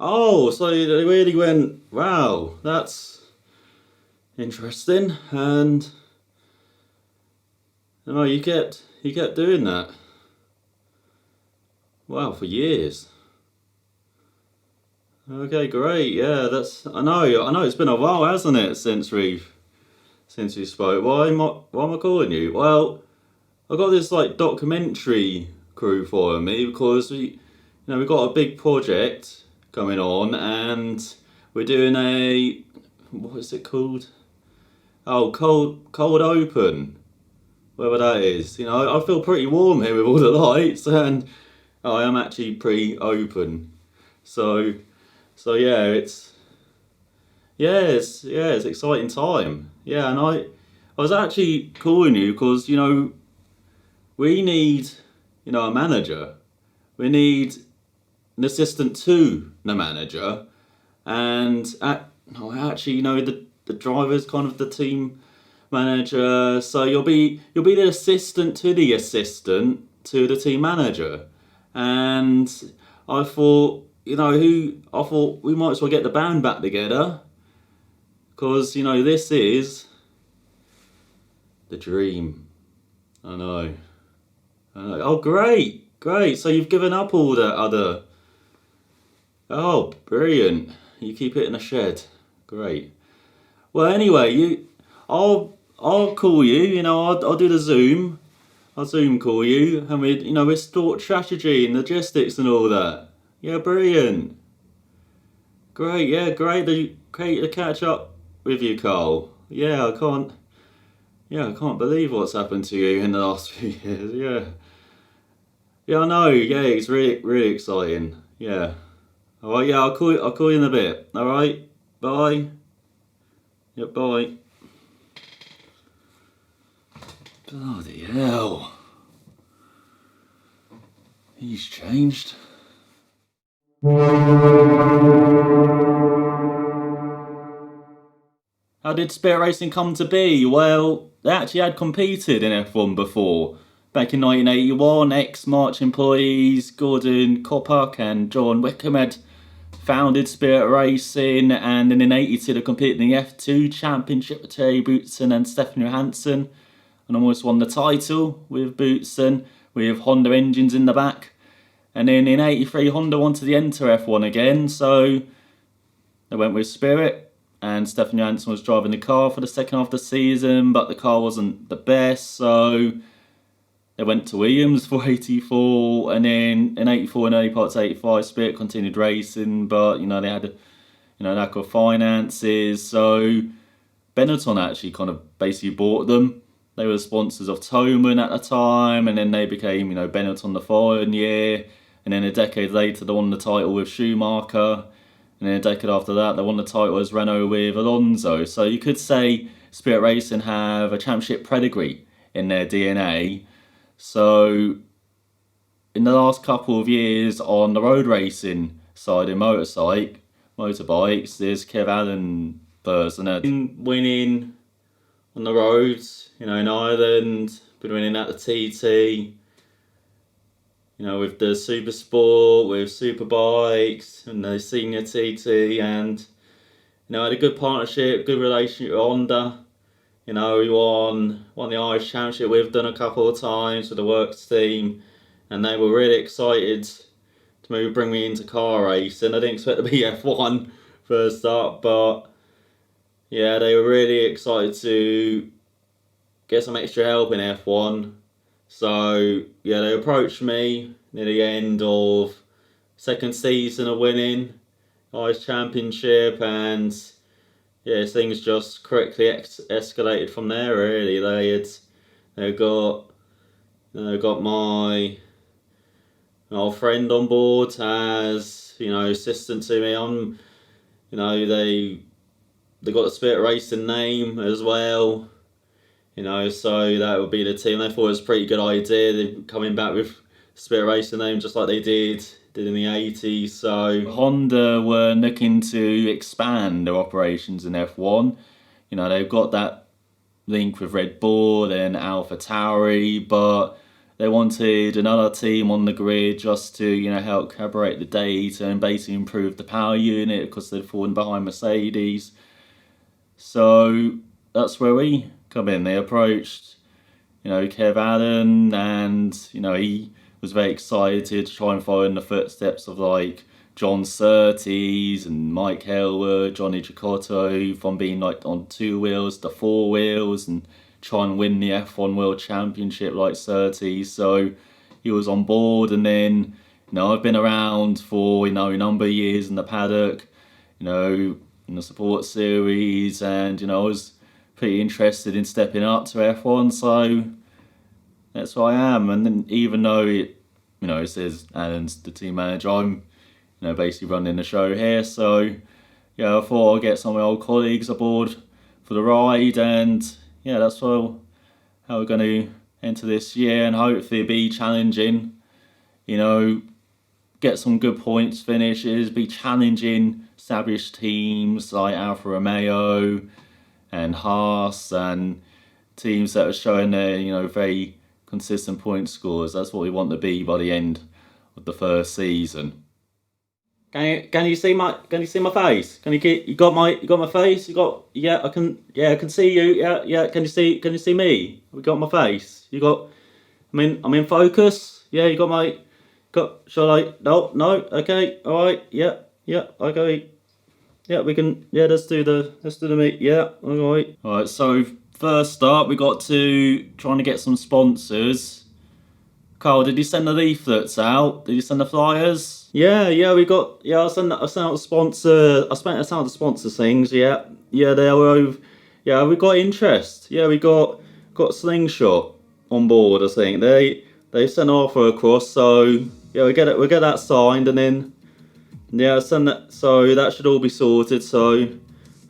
Oh, so they really went, wow, that's interesting. And you kept doing that. Wow, for years. Okay, great. Yeah, that's I know it's been a while, hasn't it, since we spoke. Why am I calling you? Well, I got this like documentary crew following me because we've got a big project coming on, and we're doing a, what is it called? Oh, cold open, whatever that is. I feel pretty warm here with all the lights, and I am actually pretty open. So yeah, it's exciting time. Yeah, and I was actually calling you because we need a manager. We need an assistant to the manager, and no, actually, the driver's kind of the team manager. So you'll be the assistant to the team manager, and I thought we might as well get the band back together because this is the dream. I know. I know. Oh, great, great. So you've given up all the other. Oh, brilliant. You keep it in a shed. Great. Well, anyway, I'll call you. I'll do the Zoom. I'll Zoom call you, and we talk strategy and logistics and all that. Yeah, brilliant. Great. Yeah, great to catch up with you, Carl. Yeah, I can't. Yeah, I can't believe what's happened to you in the last few years. Yeah. Yeah, I know. Yeah, it's really, really exciting. Yeah. All right. Yeah, I'll call you in a bit. All right. Bye. Yep. Bye. Bloody hell. He's changed. How did Spirit Racing come to be? Well, they actually had competed in F1 before. Back in 1981, ex-March employees Gordon Kopak and John Wickham had founded Spirit Racing, and then in 82 they competed in the F2 Championship with Terry Boutsen and Stefan Johansson, and almost won the title with Boutsen, with Honda engines in the back. And then in 83 Honda wanted to enter F1 again, so they went with Spirit, and Stefan Johansson was driving the car for the second half of the season, but the car wasn't the best, so they went to Williams for 84, and then in 84 and early parts of 85, Spirit continued racing, but they had lack of finances, so Benetton actually kind of basically bought them. They were sponsors of Thomann at the time, and then they became Benetton the following year, and then a decade later they won the title with Schumacher. And then a decade after that, they won the title as Renault with Alonso. So you could say Spirit Racing have a championship pedigree in their DNA. So in the last couple of years on the road racing side in motorbikes, there's Kev Allen first, and been winning on the roads, in Ireland, been winning at the TT, with the Super Sport, with Superbikes, and the Senior TT, and had a good partnership, good relationship with Honda. We won the Irish Championship with them a couple of times with the Works team, and they were really excited to maybe bring me into car racing. I didn't expect to be F1 first up, but yeah, they were really excited to get some extra help in F1. So yeah, they approached me near the end of second season of winning Irish Championship, and yeah, things just quickly escalated from there. Really, they got my old friend on board as assistant to me. They got the Spirit Racing name as well. So that would be the team. They thought it was a pretty good idea. They're coming back with Spirit Racing name just like they did in the 80s. So Honda were looking to expand their operations in F1. They've got that link with Red Bull and AlphaTauri, but they wanted another team on the grid just to, help calibrate the data and basically improve the power unit because they'd fallen behind Mercedes. So that's where we come in. They approached, Kev Allen, and, he was very excited to try and follow in the footsteps of like John Surtees and Mike Hailwood, Johnny Giotto, from being like on 2 wheels to 4 wheels and try and win the F1 World Championship like Surtees. So he was on board, and then, I've been around for, a number of years in the paddock, in the support series, and, I was pretty interested in stepping up to F1, so that's who I am. And then even though it says Alan's the team manager, I'm, basically running the show here, so, I thought I'd get some of my old colleagues aboard for the ride, and, that's how we're going to enter this year, and hopefully be challenging, get some good points finishes, be challenging established teams like Alfa Romeo and Haas, and teams that are showing their, very consistent point scores. That's what we want to be by the end of the first season. Can you see my face? You got my face? I can see you. Yeah. Can you see me? We got my face. I'm in focus. Yeah, you got shall I? No. Okay. All right. Yeah. Okay. Yeah, we can. Yeah, let's do the meet. Yeah. All right. All right. So first up, we got to trying to get some sponsors. Carl, did you send the leaflets out? Did you send the flyers? Yeah, we got. Yeah, I sent out the sponsor. I sent out the sponsor things. Yeah, they were. Yeah, we got interest. Yeah, we got Slingshot on board. I think they sent an offer across. So yeah, we get that signed, and then send that. So that should all be sorted. So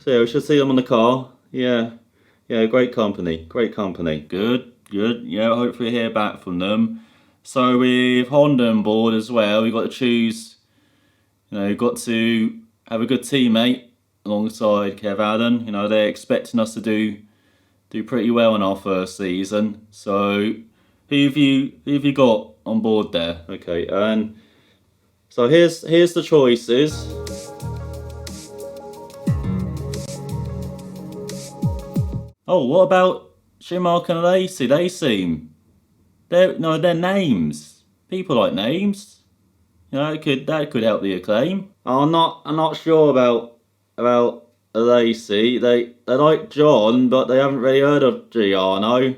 yeah, we should see them on the car. Yeah, great company. Good. Yeah, hopefully hear back from them. So with Honda on board as well, we've got to choose, got to have a good teammate alongside Kev Allen. They're expecting us to do pretty well in our first season. So who have you got on board there? Okay, and so here's the choices. Oh, what about Schumacher and Lacey? They seem... They're names. People like names. That could help the acclaim. I'm not sure about Lacey. They like John, but they haven't really heard of Giano.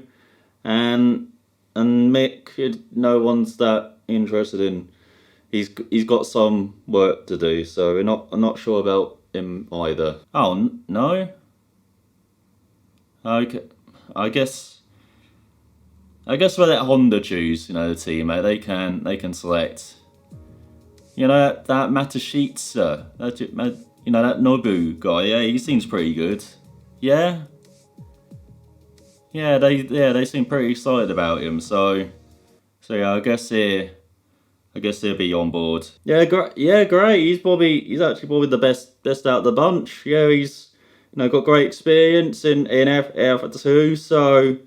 And Mick, no one's that interested in. He's got some work to do, so I'm not sure about him either. Oh no. Okay, I guess we'll let Honda choose, the teammate. They can select. That Matashitsa, that Nobu guy. Yeah, he seems pretty good. Yeah. Yeah, they seem pretty excited about him. So yeah, I guess he'll be on board. Yeah, great. He's actually probably the best out of the bunch. Yeah, he's got great experience in F2. So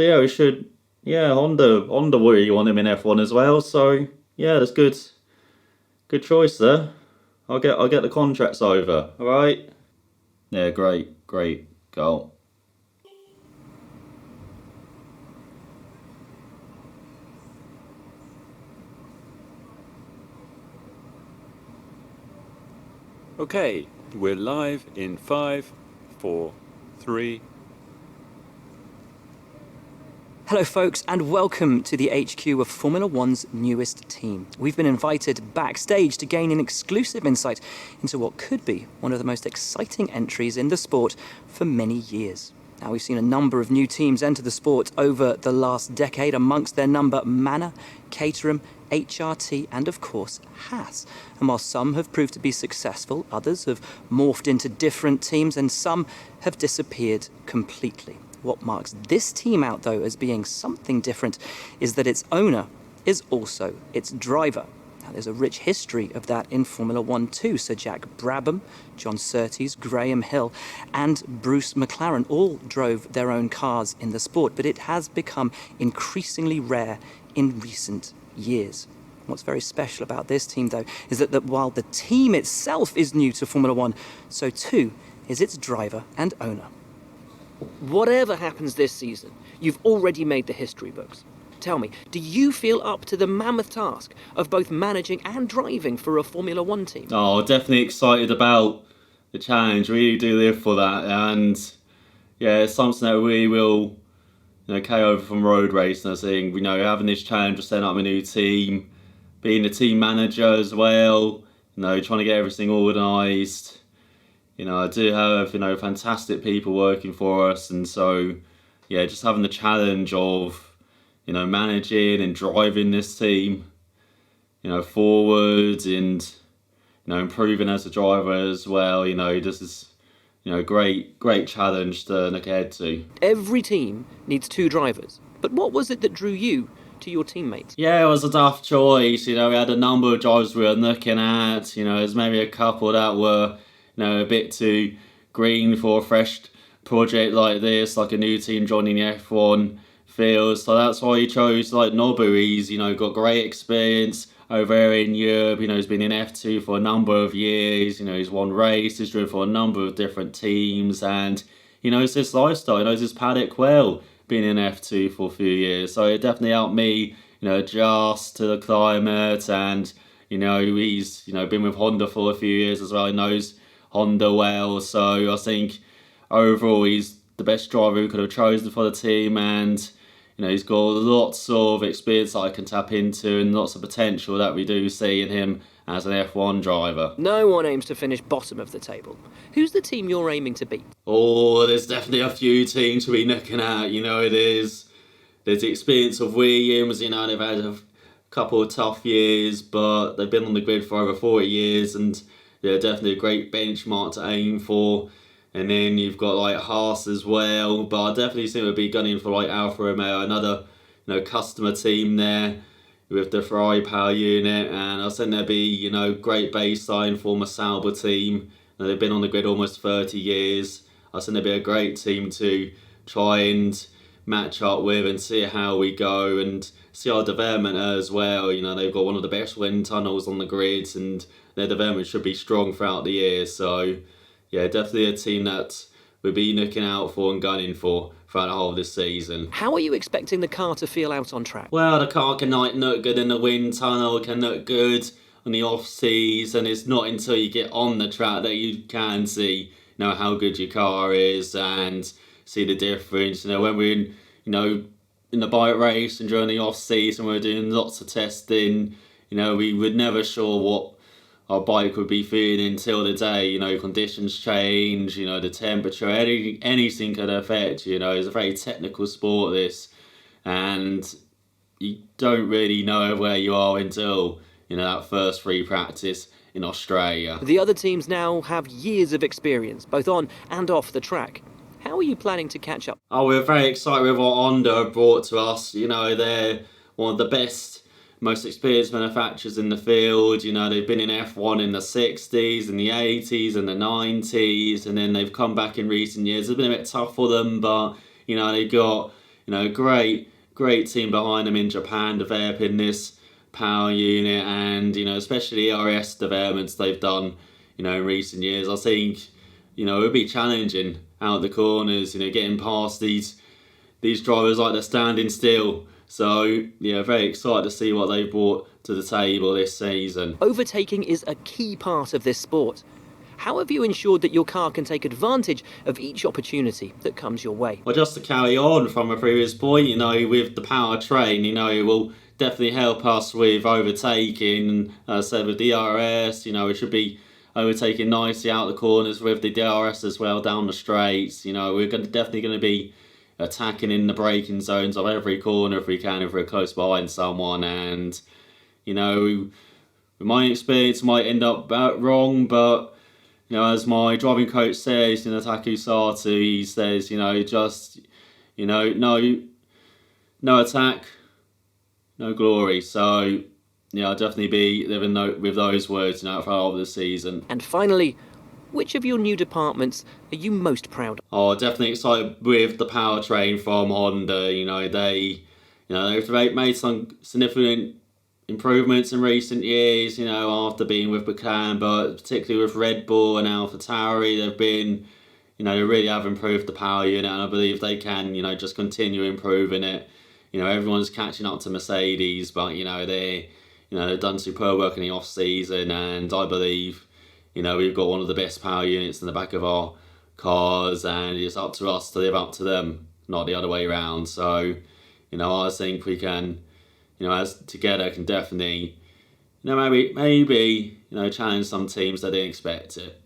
yeah, we should. Yeah, Honda really want him in F1 as well. So yeah, that's good choice there. I'll get the contracts over. All right. Yeah, great goal. Okay, we're live in 5, 4, 3. Hello folks, and welcome to the HQ of Formula One's newest team. We've been invited backstage to gain an exclusive insight into what could be one of the most exciting entries in the sport for many years. Now, we've seen a number of new teams enter the sport over the last decade, amongst their number Manor, Caterham, HRT and of course Haas. And while some have proved to be successful, others have morphed into different teams and some have disappeared completely. What marks this team out, though, as being something different is that its owner is also its driver. There's a rich history of that in Formula One too. Sir Jack Brabham, John Surtees, Graham Hill, and Bruce McLaren all drove their own cars in the sport, but it has become increasingly rare in recent years. What's very special about this team, though, is that while the team itself is new to Formula One, so too is its driver and owner. Whatever happens this season, you've already made the history books. Tell me, do you feel up to the mammoth task of both managing and driving for a Formula One team? Oh, definitely excited about the challenge. Really do live for that, and yeah, it's something that we will, carry over from road racing. I think having this challenge of setting up a new team, being the team manager as well. Trying to get everything organised. I do have fantastic people working for us, and so yeah, just having the challenge of managing and driving this team, forward and, improving as a driver as well. This is, great challenge to look ahead to. Every team needs two drivers, but what was it that drew you to your teammates? Yeah, it was a tough choice. We had a number of drivers we were looking at. There's maybe a couple that were, a bit too green for a fresh project like this, like a new team joining the F1 field. So that's why he chose Nobu. He's got great experience over there in Europe. He's been in F2 for a number of years. He's won races, driven for a number of different teams, and he knows this lifestyle. He knows his paddock well, being in F2 for a few years. So it definitely helped me, adjust to the climate, and he's been with Honda for a few years as well. He knows Honda well, so I think overall he's the best driver we could have chosen for the team, and he's got lots of experience that I can tap into and lots of potential that we do see in him as an F1 driver. No one aims to finish bottom of the table. Who's the team you're aiming to beat? Oh, there's definitely a few teams to be looking at. There's the experience of Williams. They've had a couple of tough years, but they've been on the grid for over 40 years, and they're definitely a great benchmark to aim for. And then you've got Haas as well, but I definitely think we'll be gunning for Alfa Romeo, another customer team there with the Ferrari power unit, and I think there'll be great baseline former Sauber team. They've been on the grid almost 30 years. I think they'll be a great team to try and match up with and see how we go and see our development as well. They've got one of the best wind tunnels on the grid, and their development should be strong throughout the year. So yeah, definitely a team that we'll be looking out for and gunning for throughout the whole of this season. How are you expecting the car to feel out on track? Well, the car can look good in the wind tunnel, can look good on the off-season. It's not until you get on the track that you can see how good your car is and see the difference. When we're in the bike race and during the off-season, we're doing lots of testing. We were never sure what our bike would be feeling until the day. Conditions change, the temperature, anything could affect. It's a very technical sport, this, and you don't really know where you are until that first free practice in Australia. The other teams now have years of experience, both on and off the track. How are you planning to catch up? Oh, we're very excited with what Honda have brought to us. They're one of the best, most experienced manufacturers in the field. They've been in F1 in the 60s and the 80s and the 90s, and then they've come back in recent years. It's been a bit tough for them, but they've got a great team behind them in Japan developing this power unit, and especially ERS developments they've done in recent years. I think it would be challenging out the corners, getting past these drivers like they're standing still. So yeah, very excited to see what they've brought to the table this season. Overtaking is a key part of this sport. How have you ensured that your car can take advantage of each opportunity that comes your way? Well, just to carry on from a previous point, with the powertrain, it will definitely help us with overtaking. As I said, with DRS, we should be overtaking nicely out the corners with the DRS as well down the straights. We're definitely going to be attacking in the braking zones of every corner if we can, if we're close behind someone. And with my experience, might end up wrong, but as my driving coach says, Taku Sato, he says, just no attack, no glory. So I'll definitely be living with those words, throughout the season. And finally, which of your new departments are you most proud of? Oh, definitely excited with the powertrain from Honda. They've made some significant improvements in recent years, after being with McLaren, but particularly with Red Bull and AlphaTauri, they really have improved the power unit, and I believe they can, just continue improving it. Everyone's catching up to Mercedes, but, they've done superb work in the off season, and I believe, we've got one of the best power units in the back of our cars, and it's up to us to live up to them, not the other way around. So, I think we can, as together can definitely, maybe, challenge some teams that didn't expect it,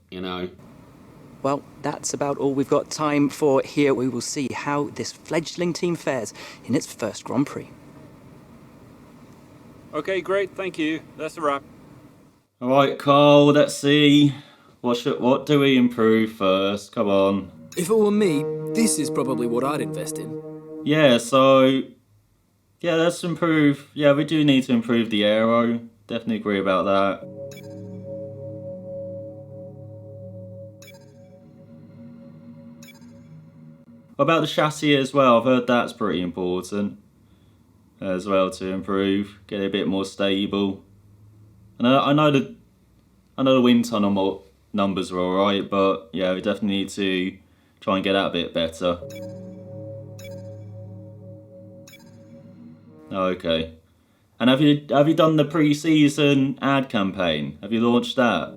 Well, that's about all we've got time for here. We will see how this fledgling team fares in its first Grand Prix. Okay, great, thank you. That's a wrap. All right, Carl, let's see. What do we improve first? Come on. If it were me, this is probably what I'd invest in. Yeah, let's improve. Yeah, we do need to improve the aero. Definitely agree about that. What about the chassis as well? I've heard that's pretty important as well to improve, get it a bit more stable. And I know the wind tunnel numbers are alright, but yeah, we definitely need to try and get that a bit better. Okay. And have you done the pre-season ad campaign? Have you launched that?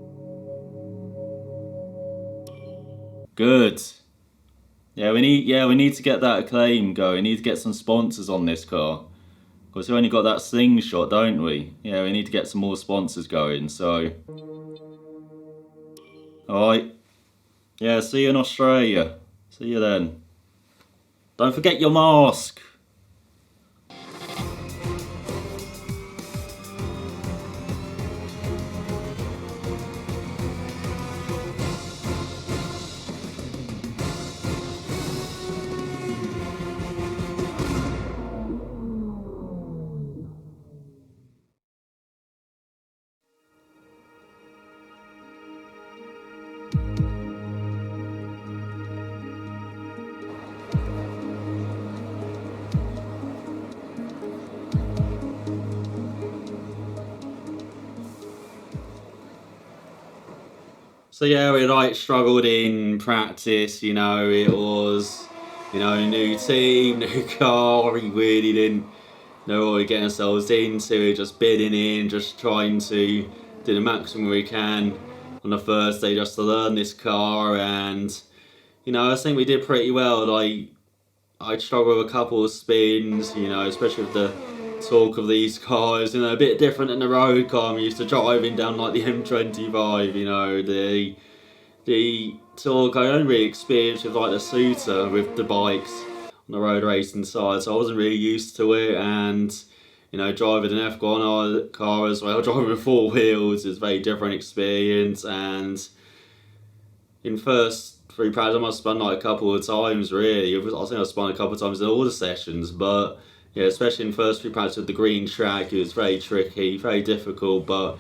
Good. Yeah, we need to get that acclaim going. We need to get some sponsors on this car. Because we only got that slingshot, don't we? Yeah, we need to get some more sponsors going, so... Alright. Yeah, see you in Australia. See you then. Don't forget your mask. So yeah, we struggled in practice, it was, new team, new car, we really didn't know what we were getting ourselves into, we're just bidding in, just trying to do the maximum we can on the first day just to learn this car, and, I think we did pretty well. I struggled with a couple of spins, especially with the talk of these cars, a bit different than the road car I'm used to driving down like the M25, the talk I only really experienced with the Suter with the bikes on the road racing side, so I wasn't really used to it, and driving an F1 car as well, driving with four wheels is a very different experience, and in first three practice I must have spun a couple of times really. I think I spun a couple of times in all the sessions, but yeah, especially in first three practice with the green track, it was very tricky, very difficult, but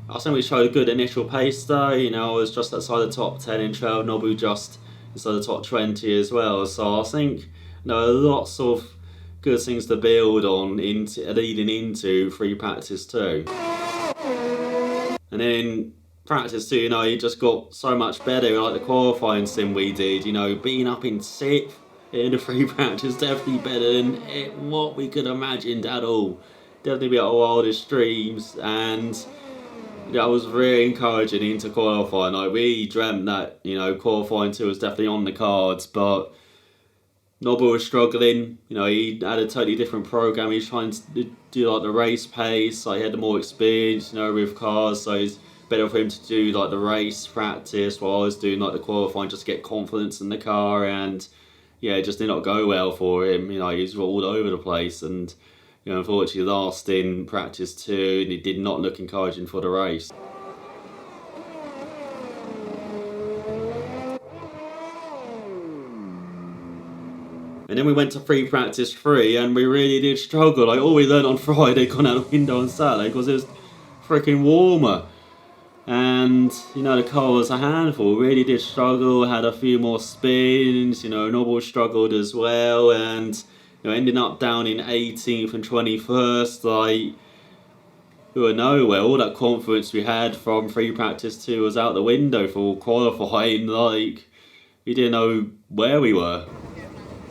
I think we showed a good initial pace though. I was just outside the top 10 in 12, Nobu just inside the top 20 as well, so I think lots of good things to build on leading into free practice too. And then practice too, you just got so much better, the qualifying sim we did, being up in 6th in the free practice, definitely better than what we could imagined at all. Definitely be our wildest dreams, and that was really encouraging into qualifying. We dreamt that, qualifying 2 was definitely on the cards, but Noble was struggling. He had a totally different program. He was trying to do the race pace. He had more experience, with cars, so it's better for him to do the race practice while I was doing the qualifying just to get confidence in the car, and yeah, it just did not go well for him. He was all over the place, and unfortunately last in practice 2, and it did not look encouraging for the race. And then we went to free practice 3 and we really did struggle. Like all we learned on Friday gone out the window on Saturday because it was freaking warmer. And, you know, the car was a handful. We really did struggle, had a few more spins, you know, Noble struggled as well. And, you know, ending up down in 18th and 21st, like, we were nowhere. All that confidence we had from free practice 2 was out the window for qualifying. Like, we didn't know where we were.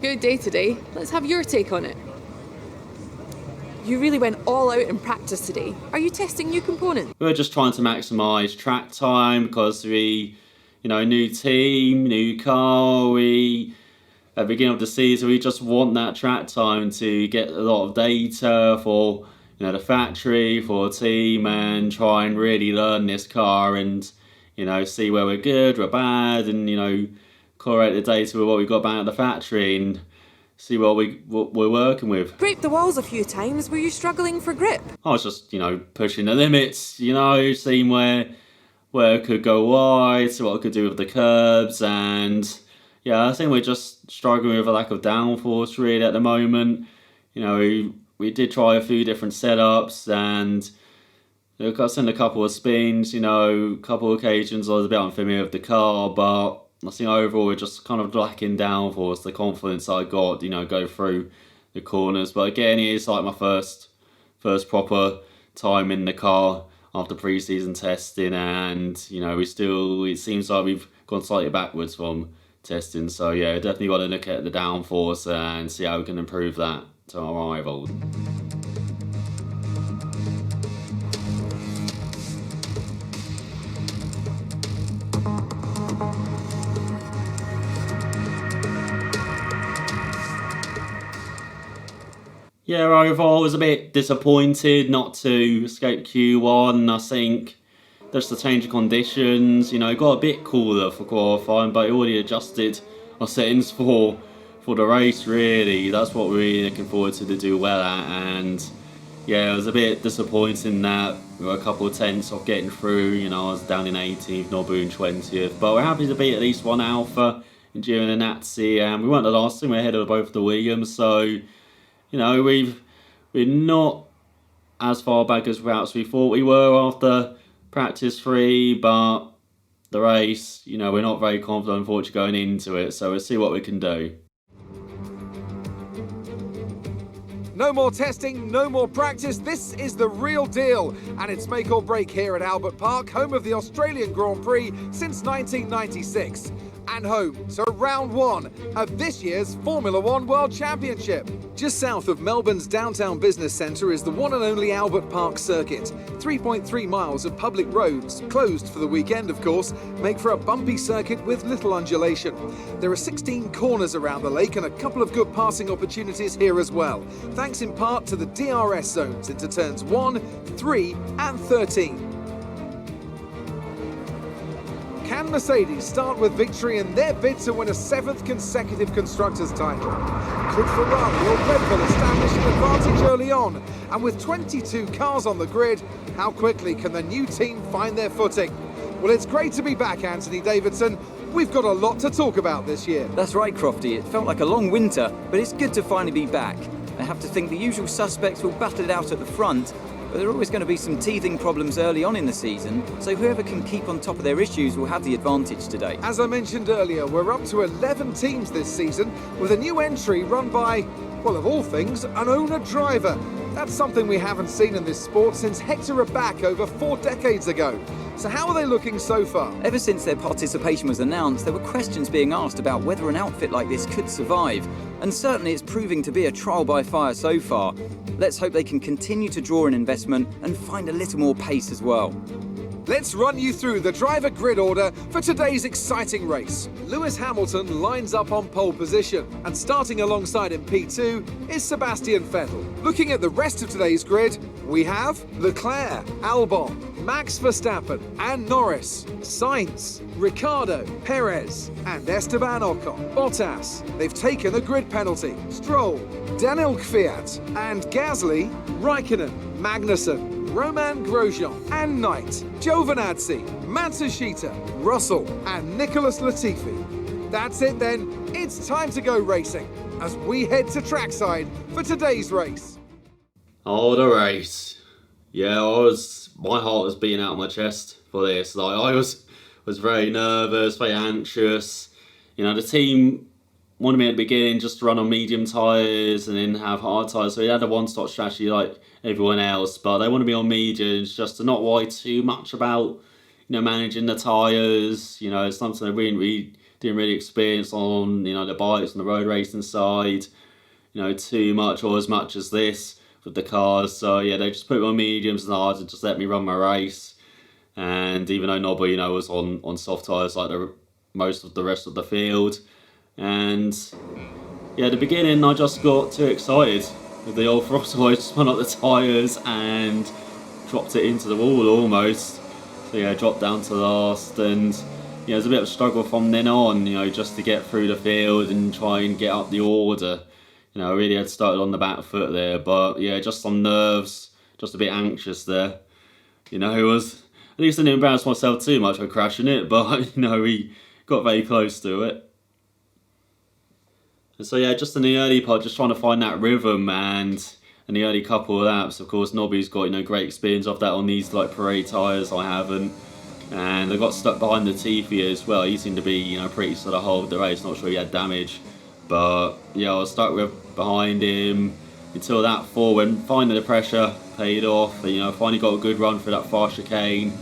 Good day today. Let's have your take on it. You really went all out in practice today. Are you testing new components? We were just trying to maximise track time because we, you know, new team, new car, at the beginning of the season, we just want that track time to get a lot of data for, you know, the factory, for the team, and try and really learn this car and, you know, see where we're good, we're bad, and, you know, correlate the data with what we got back at the factory and see what we're working with. Scraped the walls a few times. Were you struggling for grip? I was just, you know, pushing the limits, you know, seeing where it could go wide, see what I could do with the curbs, and yeah, I think we're just struggling with a lack of downforce really at the moment. You know, we did try a few different setups and I got sent a couple of spins, you know, a couple of occasions I was a bit unfamiliar with the car, but I think overall we're just kind of lacking downforce, the confidence I got, you know, go through the corners. But again, it is like my first proper time in the car after pre-season testing, and, you know, it seems like we've gone slightly backwards from testing. So yeah, definitely got to look at the downforce and see how we can improve that to our rivals. Yeah, overall I was a bit disappointed not to escape Q1. I think just the change of conditions, you know, it got a bit cooler for qualifying, but it already adjusted our settings for the race really. That's what we're really looking forward to do well at, and yeah, it was a bit disappointing that we were a couple of tenths off getting through. You know, I was down in 18th, Nobu in 20th, but we're happy to beat at least one Alpha in Giro and Nazi, and we weren't the last thing, we're ahead of both the Williams, so, you know, we're not as far back as perhaps we thought we were after practice 3, but the race, you know, we're not very confident unfortunately going into it, so we'll see what we can do. No more testing, no more practice. This is the real deal. And it's make or break here at Albert Park, home of the Australian Grand Prix since 1996. And home to round 1 of this year's Formula One World Championship. Just south of Melbourne's downtown business centre is the one and only Albert Park circuit. 3.3 miles of public roads, closed for the weekend of course, make for a bumpy circuit with little undulation. There are 16 corners around the lake and a couple of good passing opportunities here as well, thanks in part to the DRS zones into turns 1, 3 and 13. Can Mercedes start with victory in their bid to win a 7th consecutive Constructors' title? Could Ferrari or Red Bull establish an advantage early on? And with 22 cars on the grid, how quickly can the new team find their footing? Well, it's great to be back, Anthony Davidson. We've got a lot to talk about this year. That's right, Crofty. It felt like a long winter, but it's good to finally be back. I have to think the usual suspects will battle it out at the front, but there are always going to be some teething problems early on in the season, so whoever can keep on top of their issues will have the advantage today. As I mentioned earlier, we're up to 11 teams this season, with a new entry run by, well, of all things, an owner-driver. That's something we haven't seen in this sport since Hector Rabach over 4 decades ago. So how are they looking so far? Ever since their participation was announced, there were questions being asked about whether an outfit like this could survive, and certainly it's proving to be a trial by fire so far. Let's hope they can continue to draw in investment and find a little more pace as well. Let's run you through the driver grid order for today's exciting race. Lewis Hamilton lines up on pole position, and starting alongside in P2 is Sebastian Vettel. Looking at the rest of today's grid, we have Leclerc, Albon, Max Verstappen and Norris, Sainz, Ricciardo, Perez and Esteban Ocon. Bottas, they've taken a grid penalty. Stroll, Daniel Kvyat and Gasly, Raikkonen, Magnussen, Roman Grosjean and Knight, Giovinazzi, Matsushita, Russell and Nicholas Latifi. That's it then, it's time to go racing as we head to trackside for today's race. Oh, the race. Yeah, my heart was beating out of my chest for this. Like, I was very nervous, very anxious. You know, the team wanted me at the beginning just to run on medium tyres and then have hard tyres. So we had a one-stop strategy like everyone else, but they wanted me on mediums just to not worry too much about, managing the tyres. It's something I didn't really experience on, the bikes and the road racing side, too much or as much as this with the cars. So yeah, they just put me on mediums and hard and just let me run my race. And even though Nobby, was on soft tyres like most of the rest of the field. And yeah, at the beginning I just got too excited with the old throttle. I just spun up the tyres and dropped it into the wall almost. So yeah, dropped down to last, and it was a bit of a struggle from then on, just to get through the field and try and get up the order. I really had started on the back foot there, but yeah, just some nerves, just a bit anxious there. It was, at least I didn't embarrass myself too much by crashing it, but we got very close to it. And so yeah, just in the early part, just trying to find that rhythm, and in the early couple of laps, of course, Nobby's got great experience of that on these parade tyres. I haven't, and I got stuck behind the Tiffy as well. He seemed to be pretty sort of hold the race. Not sure he had damage, but yeah, I was stuck behind him until that fall when finally the pressure paid off. Finally got a good run for that fast chicane.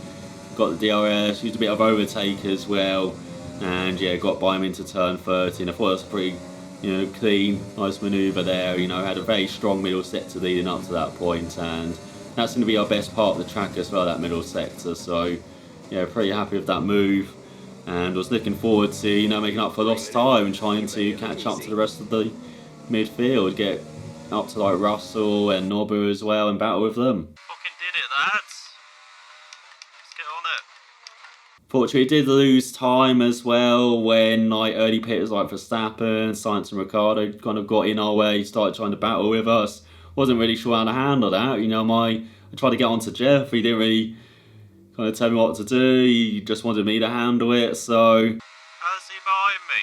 Got the DRS, used a bit of overtake as well, and yeah, got by him into turn 30. And I thought it was a pretty clean, nice manoeuvre there. Had a very strong middle sector leading up to that point, and that's going to be our best part of the track as well, that middle sector. So yeah, pretty happy with that move, and was looking forward to making up for lost time and trying to catch up to the rest of the midfield, get up to Russell and Nobu as well and battle with them. Fucking did it, lads. Let's get on it. Fortunately, did lose time as well when early pitters like Verstappen, Sainz and Ricciardo kind of got in our way, started trying to battle with us. Wasn't really sure how to handle that. I tried to get onto Jeff. He didn't really kind of tell me what to do. He just wanted me to handle it. So How's he behind me?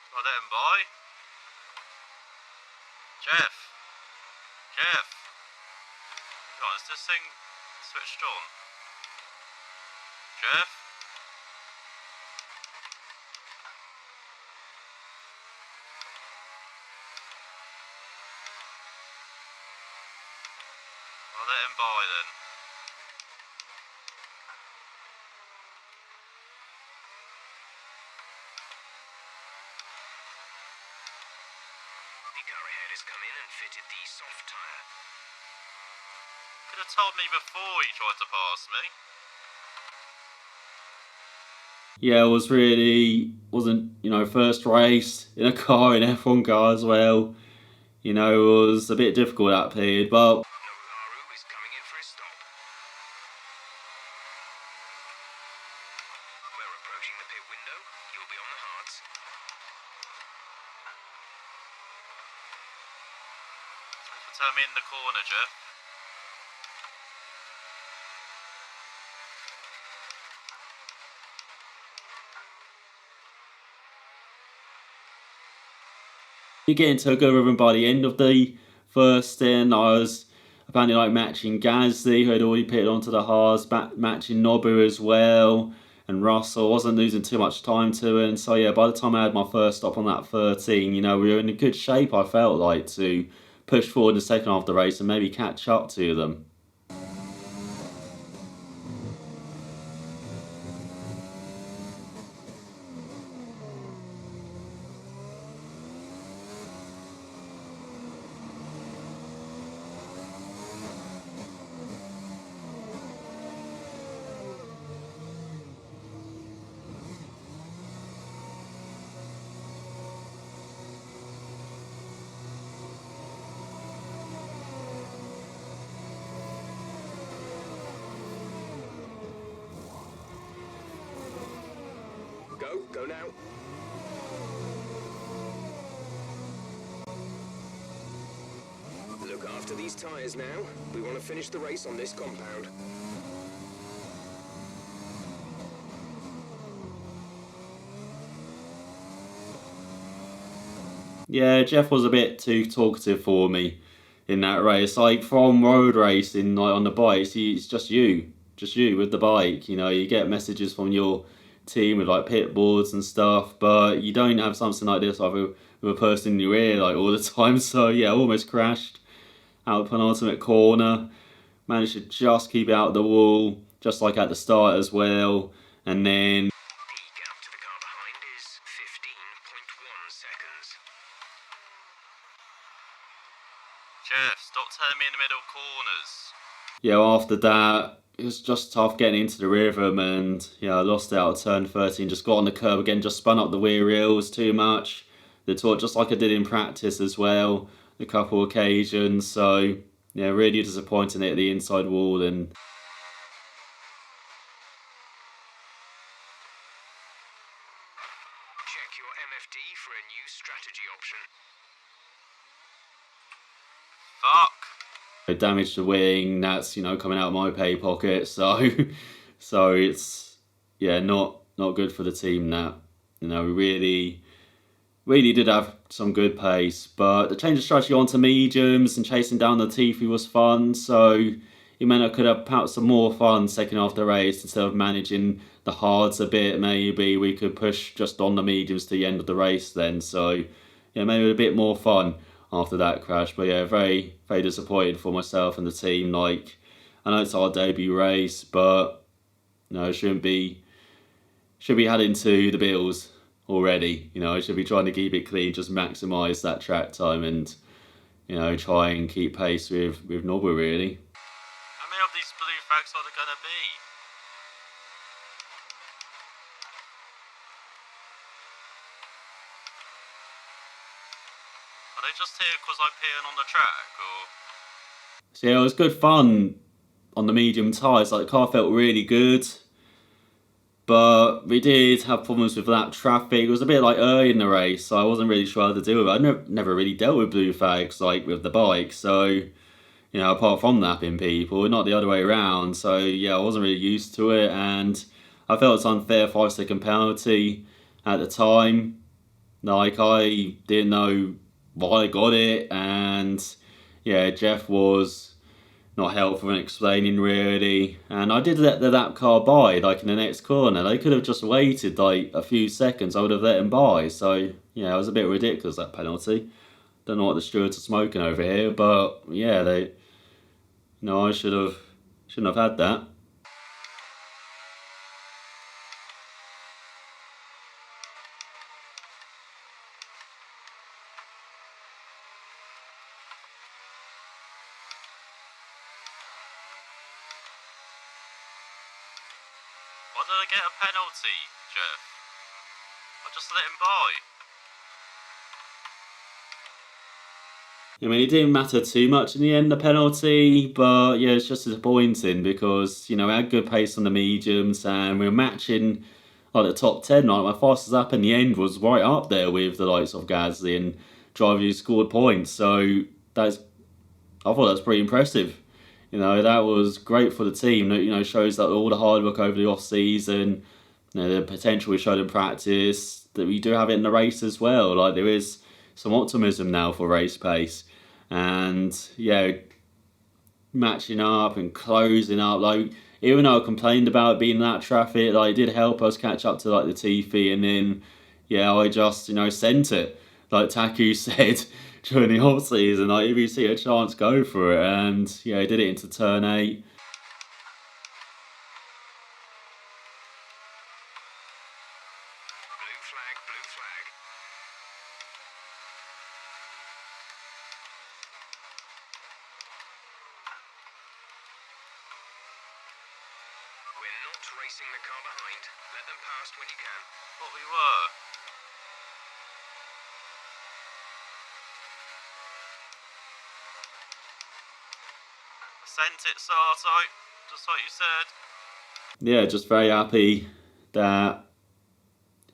I let him by. Jeff. God, is this thing switched on? Jeff? I'll let him by then. The car ahead has come in and fitted the soft tyre. Could have told me before you tried to pass me. yeah, wasn't first race in a car, in F1 car as well. It was a bit difficult that period, but Nobuharu is coming in for his stop. We're approaching the pit window. You'll be on the hards. Thanks for turning me in the corner, Jeff. you get into a good rhythm by the end of the first stint. I was apparently matching Gasly, who had already pitted onto the hards, matching Nobu as well, and Russell. Wasn't losing too much time to it. And so yeah, by the time I had my first stop on that 13, we were in a good shape, I felt like, to push forward in the second half of the race and maybe catch up to them. Go now. Look after these tyres now. We want to finish the race on this compound. Yeah, Jeff was a bit too talkative for me in that race. Like from road racing, like on the bikes, it's just you with the bike. You know, you get messages from your team with like pit boards and stuff, but you don't have something like this like with a person in your ear like all the time. So yeah, I almost crashed out the penultimate corner. Managed to just keep it out of the wall, just like at the start as well, and then. The gap to the car behind is 15.1 seconds. Jeff, stop telling me in the middle corners. Yeah, after that, it was just tough getting into the rhythm, and yeah, I lost out at turn 13. Just got on the curb again, just spun up the rear wheels too much. The torque, just like I did in practice as well, a couple occasions. So yeah, really disappointing at the inside wall and. Check your MFD for a new strategy option. Fuck. Damaged the wing. That's coming out of my pay pocket. So, so it's not good for the team. That we really did have some good pace, but the change of strategy onto mediums and chasing down the Tiffy was fun. So it meant I could have perhaps some more fun second half the race instead of managing the hards a bit. Maybe we could push just on the mediums to the end of the race then. So yeah, maybe a bit more fun after that crash. But yeah, very, very disappointed for myself and the team. Like, I know it's our debut race, but no, shouldn't be heading to the Bills already. I should be trying to keep it clean, just maximise that track time and try and keep pace with Nobber really. How many of these blue flags are there gonna be? Are they just here because I'm peeing on the track, or? So yeah, it was good fun on the medium tyres. Like the car felt really good, but we did have problems with that traffic. It was a bit like early in the race, so I wasn't really sure how to deal with it. I never really dealt with blue flags like with the bike, so apart from napping people, not the other way around. So yeah, I wasn't really used to it, and I felt it's unfair 5-second penalty at the time. Like I didn't know why I got it, and yeah, Jeff was not helpful in explaining really, and I did let the lap car by like in the next corner. They could have just waited like a few seconds. I would have let him by. So yeah, it was a bit ridiculous, that penalty. Don't know what the stewards are smoking over here, but yeah, I shouldn't have had that. Why did I get a penalty, Jeff? I just let him by. I mean, it didn't matter too much in the end, the penalty, but yeah, it's just disappointing because, we had good pace on the mediums and we were matching like the top 10. Like my fastest lap in the end was right up there with the likes of Gasly and driver who scored points. So I thought that's pretty impressive. That was great for the team. Shows that all the hard work over the off season, the potential we showed in practice, that we do have it in the race as well. Like there is some optimism now for race pace, and yeah, matching up and closing up. Like even though I complained about being in that traffic, like it did help us catch up to like the Tiffy, and then yeah, I just sent it. Like Taku said during the off season, like if you see a chance, go for it, and yeah, I did it into turn 8. Blue flag, blue flag. We're not racing the car behind. Let them past when you can. But we were. Sent it, Sato, just like you said. Yeah, just very happy that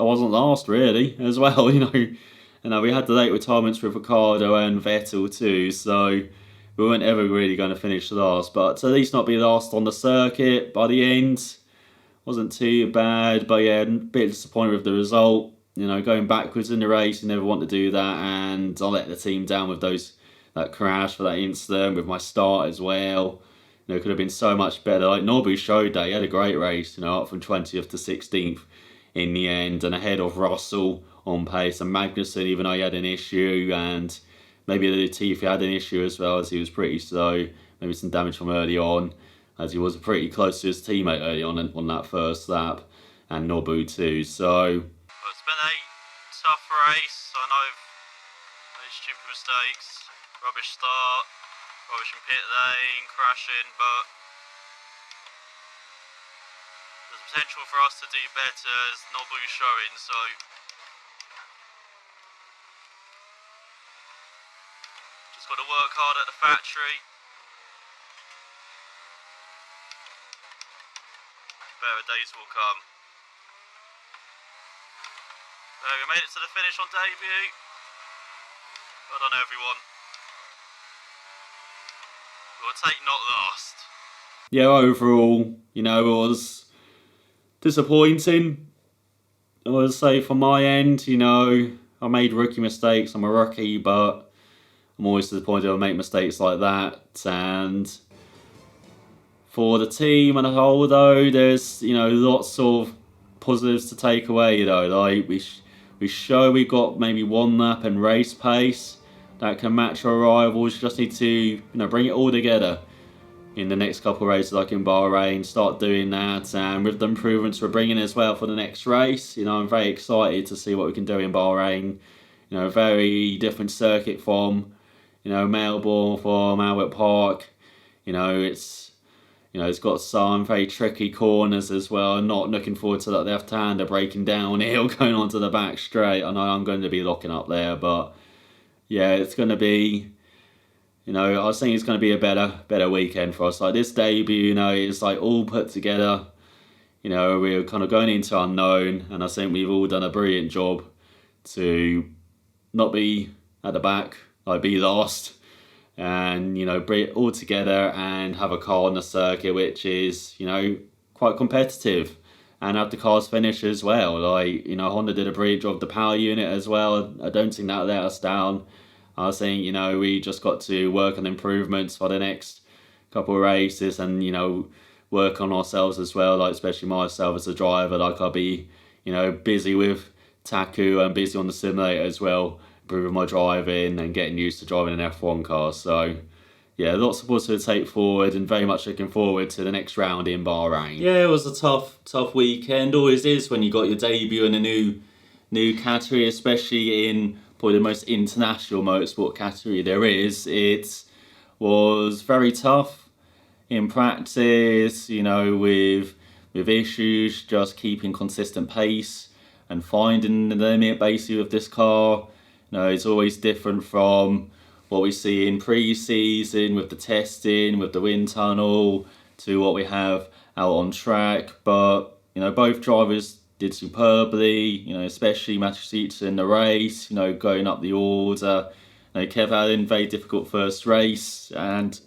I wasn't last really as well. We had the late retirements with Ricardo and Vettel too, so we weren't ever really going to finish last. But to at least not be last on the circuit by the end wasn't too bad. But yeah, a bit disappointed with the result. going backwards in the race. You never want to do that, and I let the team down with that crash for that incident with my start as well. It could have been so much better. Like Nobu showed that he had a great race, up from 20th to 16th in the end, and ahead of Russell on pace, and Magnussen, even though he had an issue, and maybe Latifi had an issue as well, as he was pretty slow, maybe some damage from early on, as he was pretty close to his teammate early on that first lap, and Nobu too. So It's been a tough race. I know I've made stupid mistakes, rubbish start, rubbish in pit lane, crashing, but there's potential for us to do better, as Nobu's showing, so just got to work hard at the factory. Better days will come. We made it to the finish on debut. Well done, everyone. We'll take not last. yeah, overall, it was disappointing. I would say from my end, I made rookie mistakes. I'm a rookie, but I'm always disappointed I make mistakes like that. And for the team and a whole, though, there's lots of positives to take away. Like we show we got maybe one lap and race pace that can match our rivals. You just need to bring it all together in the next couple of races, like in Bahrain. Start doing that, and with the improvements we're bringing as well for the next race, I'm very excited to see what we can do in Bahrain. A very different circuit from Melbourne, from Albert Park. It's got some very tricky corners as well. Not looking forward to that left-hander breaking downhill, going onto the back straight. I know I'm going to be locking up there, but yeah, it's going to be, I was thinking it's going to be a better weekend for us. Like this debut, it's like all put together. We're kind of going into unknown, and I think we've all done a brilliant job to not be at the back, like be last, and bring it all together and have a car on the circuit which is quite competitive, and have the cars finish as well. Like Honda did a brilliant job of the power unit as well. I don't think that let us down. I think we just got to work on improvements for the next couple of races, and work on ourselves as well, like especially myself as a driver. Like I'll be busy with Taku and busy on the simulator as well, improving my driving and getting used to driving an F1 car. So yeah, lots of positive to take forward, and very much looking forward to the next round in Bahrain. Yeah, it was a tough weekend. Always is when you got your debut in a new category, especially in probably the most international motorsport category there is. It was very tough in practice, with issues, just keeping consistent pace and finding the limit basically with this car. It's always different from what we see in pre-season with the testing, with the wind tunnel, to what we have out on track. But both drivers did superbly, especially Matsushita in the race, going up the order. Kev Allen, very difficult first race, and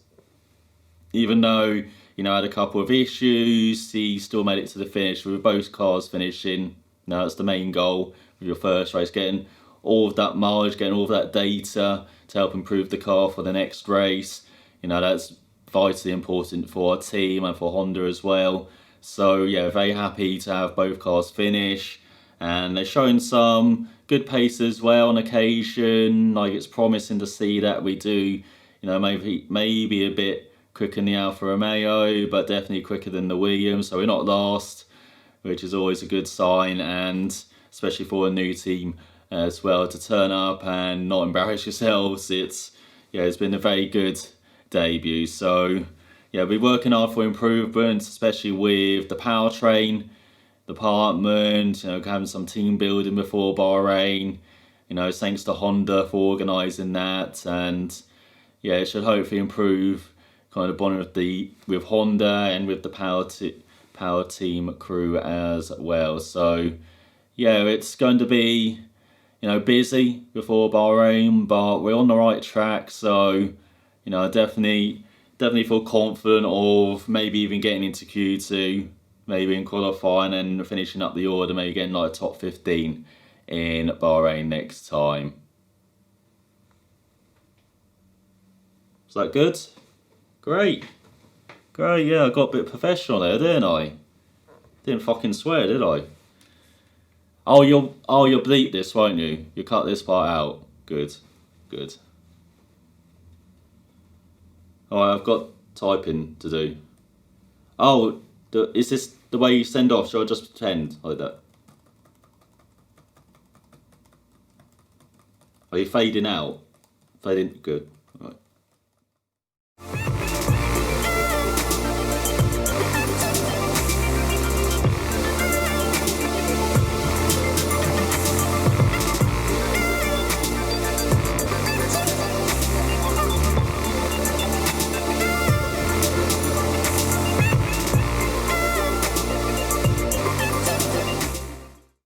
even though had a couple of issues, he still made it to the finish with both cars finishing. That's the main goal with your first race, getting all of that mileage, getting all of that data to help improve the car for the next race. That's vitally important for our team and for Honda as well. So yeah, very happy to have both cars finish, and they're showing some good pace as well on occasion. Like it's promising to see that we do, maybe a bit quicker than the Alfa Romeo, but definitely quicker than the Williams. So we're not last, which is always a good sign, and especially for a new team as well, to turn up and not embarrass yourselves. It's been a very good debut. So yeah, we're working hard for improvements, especially with the powertrain department, having some team building before Bahrain, thanks to Honda for organising that. And yeah, it should hopefully improve kind of bonding with Honda and with the power team crew as well. So yeah, it's going to be busy before Bahrain, but we're on the right track. So I definitely feel confident of maybe even getting into Q2, maybe in qualifying and finishing up the order, maybe getting like a top 15 in Bahrain next time. Is that good? Great. Great, yeah, I got a bit professional there, didn't I? Didn't fucking swear, did I? Oh, you'll bleep this, won't you? You cut this part out. Good. Good. Alright, I've got typing to do. Oh, is this the way you send off? Shall I just pretend like that? Are you fading out? Fading? Good. Right.